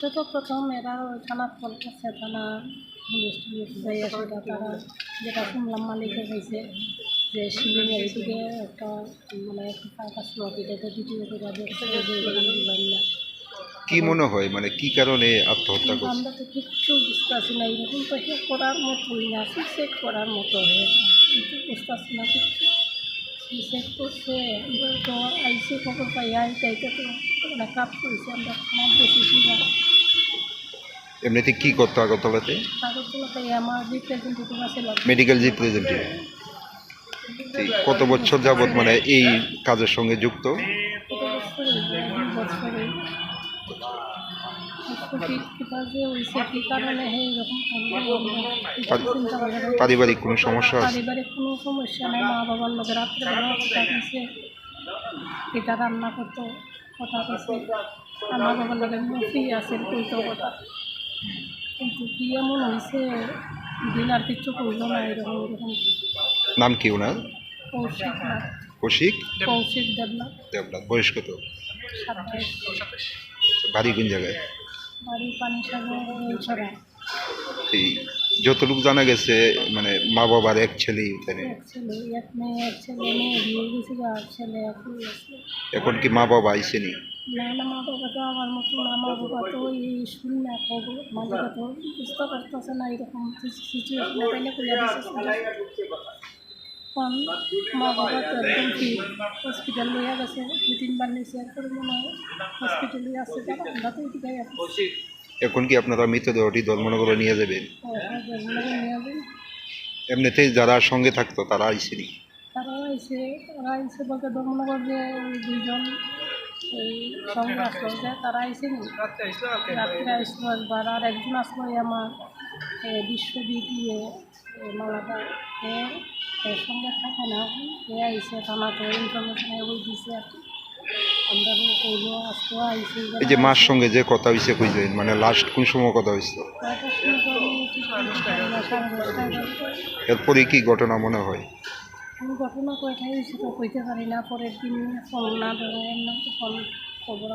তো তো প্রথম এরা ওই থানা ফোন করছে, থানা পুলিশ টুলিশ যাইয়া সেটা তারা যেটা শুনলাম মালিকের হয়েছে যে শিলিগুড়ি থেকে একটা মানে একটা কাস্টমার এটা দ্বিতীয় করে দেখছে যে দিলাম না। কি মনে হয় মানে কি কারণে আত্মহত্যা কিন্তু করছে? আমরা তো কিচ্ছু বুঝতেছি না, এরকম তো সে করার মতোই না, সুইসাইড করার মতো হয়ে কিন্তু বুঝতেছি না কিচ্ছু। সুইসাইড করছে তো আইসে খবর পাই আইতে তো মানে কাপ করেছে, আমরা খারাপ বেশি না। এমনিতে কি করতো আগরতলাতে? আগরতলাতে আমার রিপ্রেজেন্টেটিভ আছে, মেডিকেল রিপ্রেজেন্টেটিভ। কত বছর যাবত মানে এই কাজের সঙ্গে যুক্ত? কত বছর 2 বছরে যে হয়েছে কী কারণে এইরকম চিন্তা ভাবনা। পারিবারিক কোনো সমস্যা আছে? পারিবারিক কোনো সমস্যা নেই, মা বাবার লোকের রাত্রেবেলা কথা কইছে, এটা রান্না করতো কথা কইছে, আর মা বাবার লোকের মুখি আছে কইতো কথা, কিন্তু কি এমন হয়েছে দিন আর কিচ্ছু করলো না, এরকম এরকম। নাম কি ওনার? কৌশিক না, কৌশিক কৌশিক দেবনাথ। দেবনাথ। বয়স কত? 27। বাড়ি কোন জায়গায়? বাড়ি পানিসাগর ছড়া। এই যতটুকু জানা গেছে মানে মা বাবার এক ছেলেই এখানে। এক ছেলে এক মেয়ে, এক ছেলে মেয়ে বিয়ে গেছে, আর ছেলে এখন আছে। এখন কি মা বাবা আইসেনি? না না, মা বাবা তো আমার মতো না, মা বাবা তো এই শূন্য খবর মালিকা তো বুঝতে পারতেছে না এরকম সিচুয়েশনে তাইলে খুলে দিচ্ছে। কারণ মা বাবা তো একদম ঠিক, হসপিটাল লইয়া গেছে 2-3 বার নিয়েছে, এরপরে মনে হয় হসপিটালে আছে, তারা আমরা তো এদিকে আছি। এখন কি আপনারা মৃতদেহটি ধর্মনগরে নিয়ে যাবেন? নিয়ে যাবেন। এমনিতেই যারা সঙ্গে থাকতো তারা আইসেনি? তারা আইসে বলতে ধর্মনগর যে ওই 2জন এই সঙ্গে আসলো যে তারা আইসেনি, রাত্রে আসলো একবার, আর একজন আসলো আমার বিশ্ববিদ মালাটা, এর সঙ্গে থাকে না, এ আইসে থানাতে ইনফরমেশন ওই দিছে আর কি। আমরা কইলো আজকে আইসে। এই যে মার সঙ্গে যে কথা হয়েছে কইলেন মানে লাস্ট কোন সময় কথা হয়েছিল? কয়টার সময় তো আমি ঠিক বলতে পারি না, 10:30। এরপরে কি ঘটনা মনে হয়? আমি ঘটনা কয়টাই সেটা কইতে পারি না, পরের দিন ফোন না ধরে না তো ফোন খবর।